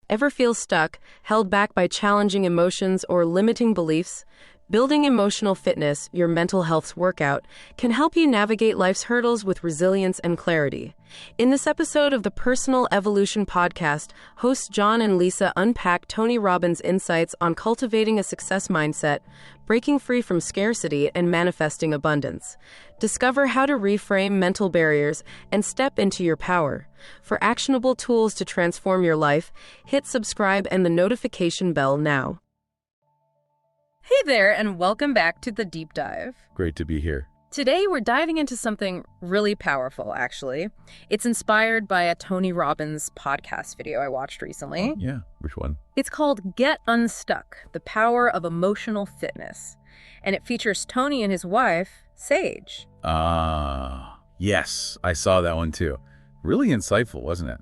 Ever feel stuck, held back by challenging emotions or limiting beliefs? Building Emotional Fitness, your mental health's workout, can help you navigate life's hurdles with resilience and clarity. In this episode of the Personal Evolution Podcast, hosts John and Lisa unpack Tony Robbins' insights on cultivating a success mindset, breaking free from scarcity, and manifesting abundance. Discover how to reframe mental barriers and step into your power. For actionable tools to transform your life, hit subscribe and the notification bell now. Hey there, and welcome back to The Deep Dive. Great to be here. Today, we're diving into something really powerful, actually. It's inspired by a Tony Robbins podcast video I watched recently. Yeah, which one? It's called Get Unstuck, The Power of Emotional Fitness. And it features Tony and his wife, Sage. Yes, I saw that one too. Really insightful, wasn't it?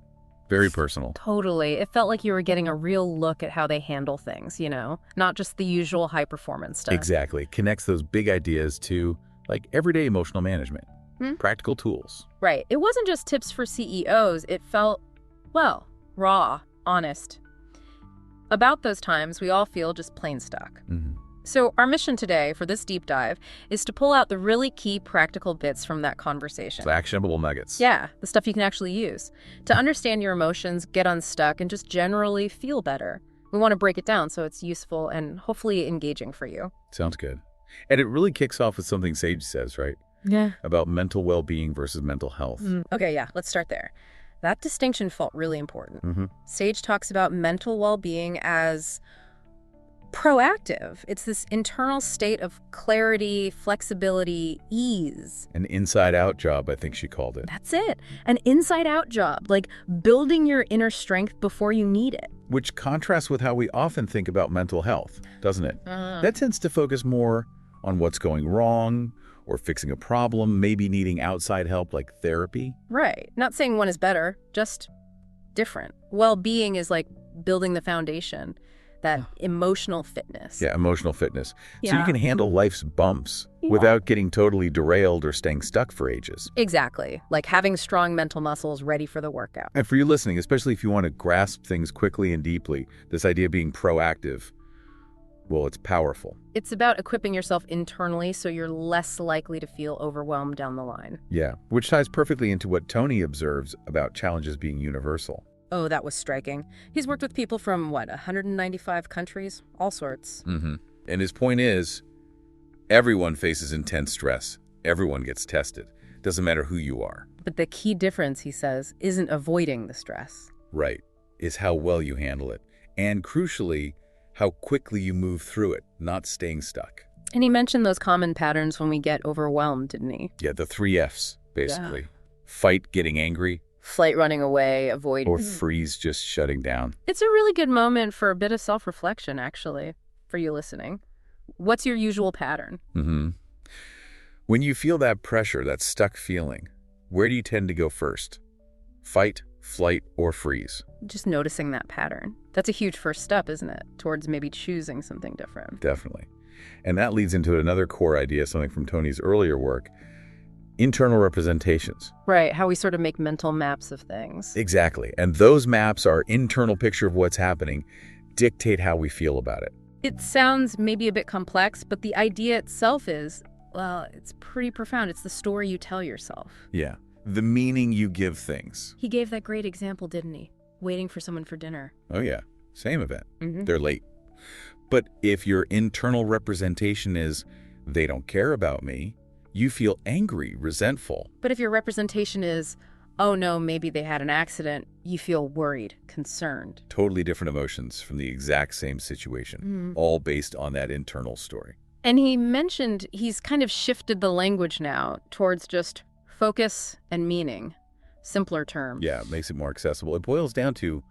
Very personal. Totally. It felt like you were getting a real look at how they handle things, not just the usual high-performance stuff. Exactly. Connects those big ideas to, everyday emotional management. Practical tools. Right. It wasn't just tips for CEOs. It felt, raw, honest. About those times, we all feel just plain stuck. So our mission today for this deep dive is to pull out the really key practical bits from that conversation. So actionable nuggets. Yeah, the stuff you can actually use to understand your emotions, get unstuck, and just generally feel better. We want to break it down so it's useful and hopefully engaging for you. Sounds good. And it really kicks off with something Sage says, right? Yeah. About mental well-being versus mental health. Okay, yeah, let's start there. That distinction felt really important. Sage talks about mental well-being as proactive. It's this internal state of clarity, flexibility, ease. An inside-out job, I think she called it. That's it. An inside-out job, like building your inner strength before you need it. Which contrasts with how we often think about mental health, doesn't it? That tends to focus more on what's going wrong or fixing a problem, maybe needing outside help like therapy. Right. Not saying one is better, just different. Well-being is like building the foundation. That emotional fitness. Yeah, emotional fitness. Yeah. So you can handle life's bumps without getting totally derailed or staying stuck for ages. Exactly. Like having strong mental muscles ready for the workout. And for you listening, especially if you want to grasp things quickly and deeply, this idea of being proactive, well, it's powerful. It's about equipping yourself internally so you're less likely to feel overwhelmed down the line. Yeah, which ties perfectly into what Tony observes about challenges being universal. Oh, that was striking. He's worked with people from, 195 countries? All sorts. And his point is, everyone faces intense stress. Everyone gets tested. Doesn't matter who you are. But the key difference, he says, isn't avoiding the stress. Right. Is how well you handle it. And crucially, how quickly you move through it, not staying stuck. And he mentioned those common patterns when we get overwhelmed, didn't he? Yeah, the 3 Fs, basically. Yeah. Fight, getting angry. Flight, running away, avoid. Or freeze, just shutting down. It's a really good moment for a bit of self-reflection, actually, for you listening. What's your usual pattern? When you feel that pressure, that stuck feeling, where do you tend to go first? Fight, flight, or freeze? Just noticing that pattern. That's a huge first step, isn't it? Towards maybe choosing something different. Definitely. And that leads into another core idea, something from Tony's earlier work. Internal representations. Right, how we sort of make mental maps of things. Exactly. And those maps, our internal picture of what's happening, dictate how we feel about it. It sounds maybe a bit complex, but the idea itself is, it's pretty profound. It's the story you tell yourself. Yeah, the meaning you give things. He gave that great example, didn't he? Waiting for someone for dinner. Oh yeah, same event. They're late. But if your internal representation is, they don't care about me, you feel angry, resentful. But if your representation is, oh no, maybe they had an accident, you feel worried, concerned. Totally different emotions from the exact same situation, all based on that internal story. And he mentioned he's kind of shifted the language now towards just focus and meaning, simpler terms. Yeah, it makes it more accessible. It boils down to,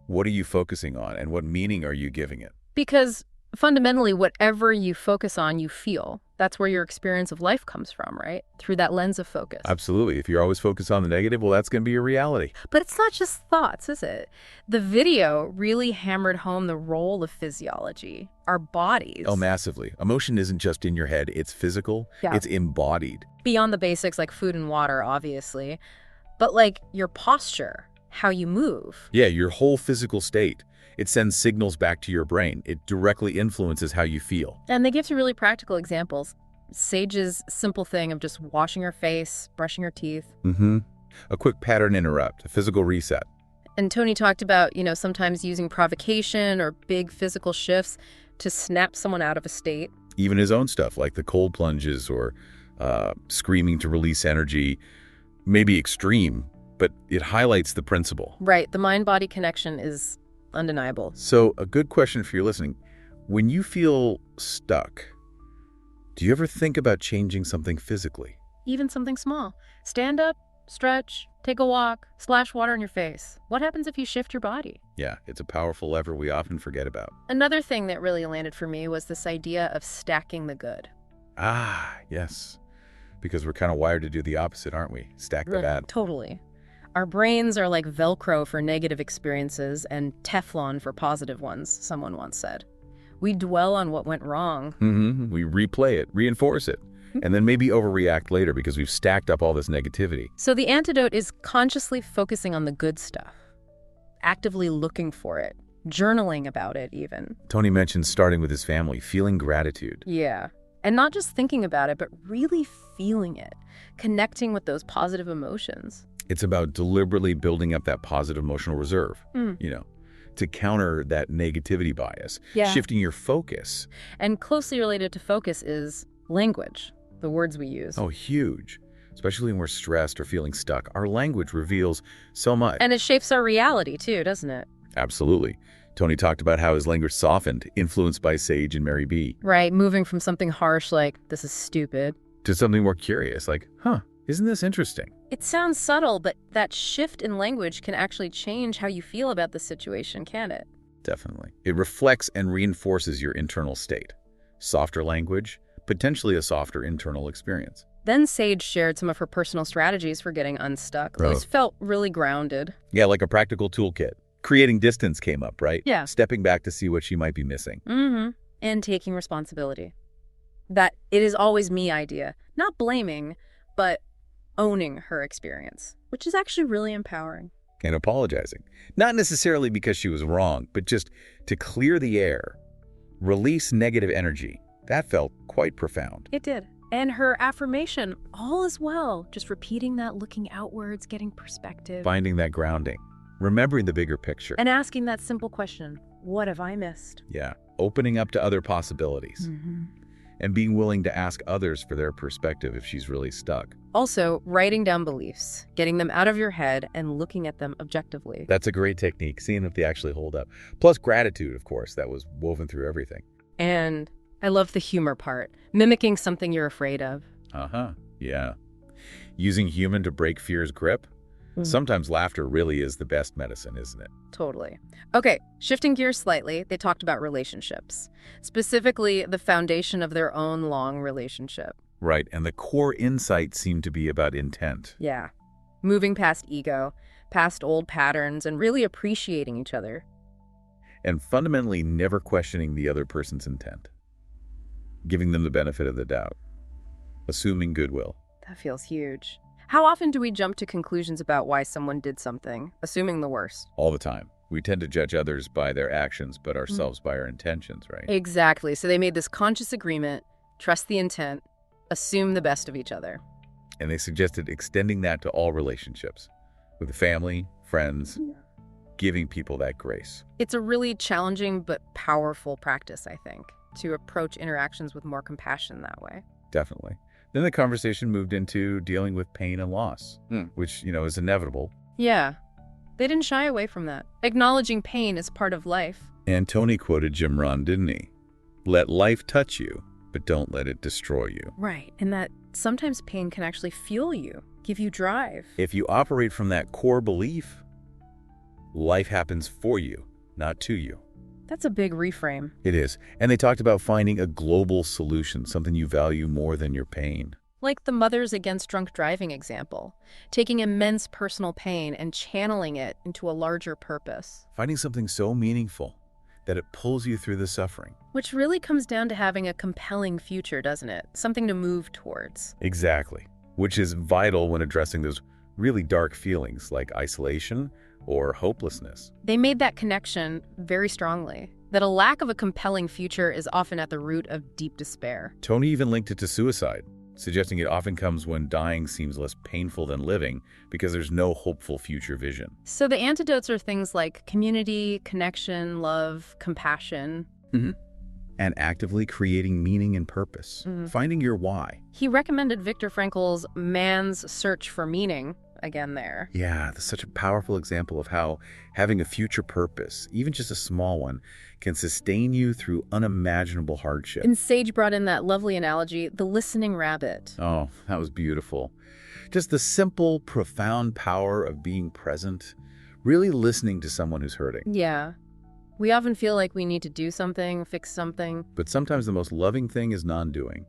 what are you focusing on and what meaning are you giving it? Because fundamentally, whatever you focus on, you feel. That's where your experience of life comes from, right? Through that lens of focus. Absolutely. If you're always focused on the negative, well, that's going to be your reality. But it's not just thoughts, is it? The video really hammered home the role of physiology, our bodies. Oh, massively. Emotion isn't just in your head. It's physical. Yeah. It's embodied. Beyond the basics like food and water, obviously. But like your posture, how you move. Yeah, your whole physical state. It sends signals back to your brain. It directly influences how you feel. And they give some really practical examples. Sage's simple thing of just washing her face, brushing her teeth. A quick pattern interrupt, a physical reset. And Tony talked about, sometimes using provocation or big physical shifts to snap someone out of a state. Even his own stuff, like the cold plunges or screaming to release energy, may be extreme, but it highlights the principle. Right. The mind-body connection is undeniable. So a good question for your listening. When you feel stuck, do you ever think about changing something physically? Even something small. Stand up, stretch, take a walk, splash water in your face. What happens if you shift your body? Yeah, it's a powerful lever we often forget about. Another thing that really landed for me was this idea of stacking the good. Ah, yes. Because we're kind of wired to do the opposite, aren't we? Stack the bad. Totally. Our brains are like Velcro for negative experiences and Teflon for positive ones, someone once said. We dwell on what went wrong. We replay it, reinforce it, and then maybe overreact later because we've stacked up all this negativity. So the antidote is consciously focusing on the good stuff, actively looking for it, journaling about it even. Tony mentioned starting with his family, feeling gratitude. Yeah. And not just thinking about it, but really feeling it, connecting with those positive emotions. It's about deliberately building up that positive emotional reserve, to counter that negativity bias, shifting your focus. And closely related to focus is language, the words we use. Oh, huge. Especially when we're stressed or feeling stuck. Our language reveals so much. And it shapes our reality too, doesn't it? Absolutely. Tony talked about how his language softened, influenced by Sage and Mary B. Right, moving from something harsh like, this is stupid, to something more curious, like, isn't this interesting? It sounds subtle, but that shift in language can actually change how you feel about the situation, can't it? Definitely. It reflects and reinforces your internal state. Softer language, potentially a softer internal experience. Then Sage shared some of her personal strategies for getting unstuck. Those felt really grounded. Yeah, like a practical toolkit. Creating distance came up, right? Yeah. Stepping back to see what she might be missing. And taking responsibility. That it is always me idea. Not blaming, but owning her experience, which is actually really empowering. And apologizing. Not necessarily because she was wrong, but just to clear the air, release negative energy. That felt quite profound. It did. And her affirmation, all is well. Just repeating that, looking outwards, getting perspective. Finding that grounding. Remembering the bigger picture. And asking that simple question, what have I missed? Yeah. Opening up to other possibilities. And being willing to ask others for their perspective if she's really stuck. Also, writing down beliefs, getting them out of your head and looking at them objectively. That's a great technique, seeing if they actually hold up. Plus gratitude, of course, that was woven through everything. And I love the humor part, mimicking something you're afraid of. Yeah. Using humor to break fear's grip. Sometimes laughter really is the best medicine, isn't it? Totally. Okay, shifting gears slightly, they talked about relationships, specifically the foundation of their own long relationship. Right, and the core insight seemed to be about intent. Yeah. Moving past ego, past old patterns, and really appreciating each other. And fundamentally never questioning the other person's intent. Giving them the benefit of the doubt. Assuming goodwill. That feels huge. How often do we jump to conclusions about why someone did something, assuming the worst? All the time. We tend to judge others by their actions, but ourselves by our intentions, right? Exactly. So they made this conscious agreement, trust the intent, assume the best of each other. And they suggested extending that to all relationships, with family, friends, giving people that grace. It's a really challenging but powerful practice, I think, to approach interactions with more compassion that way. Definitely. Then the conversation moved into dealing with pain and loss, which, is inevitable. Yeah. They didn't shy away from that. Acknowledging pain is part of life. And Tony quoted Jim Rohn, didn't he? Let life touch you, but don't let it destroy you. Right. And that sometimes pain can actually fuel you, give you drive. If you operate from that core belief, life happens for you, not to you. That's a big reframe. It is. And they talked about finding a global solution, something you value more than your pain. Like the Mothers Against Drunk Driving example, taking immense personal pain and channeling it into a larger purpose. Finding something so meaningful that it pulls you through the suffering. Which really comes down to having a compelling future, doesn't it? Something to move towards. Exactly. Which is vital when addressing those really dark feelings like isolation or hopelessness. They made that connection very strongly, that a lack of a compelling future is often at the root of deep despair. Tony even linked it to suicide, suggesting it often comes when dying seems less painful than living because there's no hopeful future vision. So the antidotes are things like community, connection, love, compassion. And actively creating meaning and purpose, finding your why. He recommended Viktor Frankl's Man's Search for Meaning, again there. Yeah, that's such a powerful example of how having a future purpose, even just a small one, can sustain you through unimaginable hardship. And Sage brought in that lovely analogy, the listening rabbit. Oh, that was beautiful. Just the simple, profound power of being present, really listening to someone who's hurting. Yeah. We often feel like we need to do something, fix something. But sometimes the most loving thing is non-doing.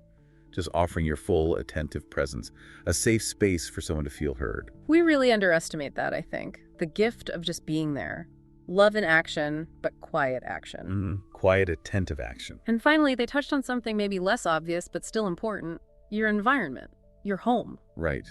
Just offering your full, attentive presence, a safe space for someone to feel heard. We really underestimate that, I think. The gift of just being there. Love in action, but quiet action. Quiet, attentive action. And finally, they touched on something maybe less obvious, but still important. Your environment. Your home. Right.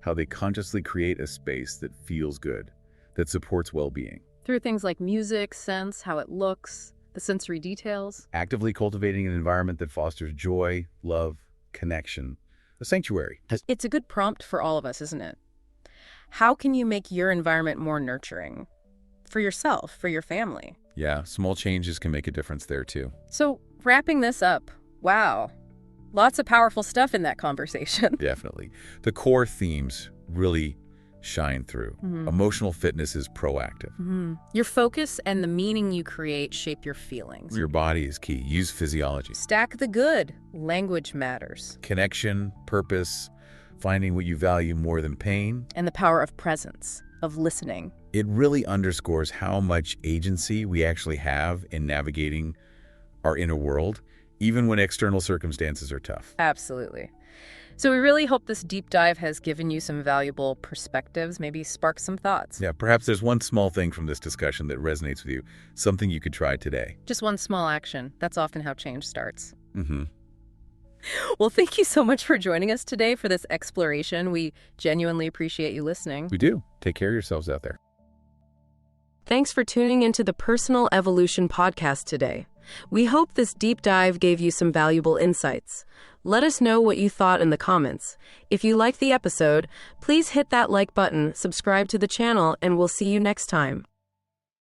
How they consciously create a space that feels good, that supports well-being. Through things like music, scents, how it looks, the sensory details. Actively cultivating an environment that fosters joy, love, connection. A sanctuary. It's a good prompt for all of us, isn't it? How can you make your environment more nurturing? For yourself, for your family. Yeah, small changes can make a difference there too. So, wrapping this up, wow. Lots of powerful stuff in that conversation. Definitely. The core themes really shine through. Emotional fitness is proactive. Your focus and the meaning you create shape your feelings. Your body is key. Use physiology. Stack the good. Language matters. Connection, purpose, finding what you value more than pain. And the power of presence, of listening. It really underscores how much agency we actually have in navigating our inner world, even when external circumstances are tough. Absolutely. So we really hope this deep dive has given you some valuable perspectives, maybe sparked some thoughts. Yeah, perhaps there's one small thing from this discussion that resonates with you, something you could try today. Just one small action. That's often how change starts. Well, thank you so much for joining us today for this exploration. We genuinely appreciate you listening. We do. Take care of yourselves out there. Thanks for tuning into the Personal Evolution Podcast today. We hope this deep dive gave you some valuable insights. Let us know what you thought in the comments. If you liked the episode, please hit that like button, subscribe to the channel, and we'll see you next time.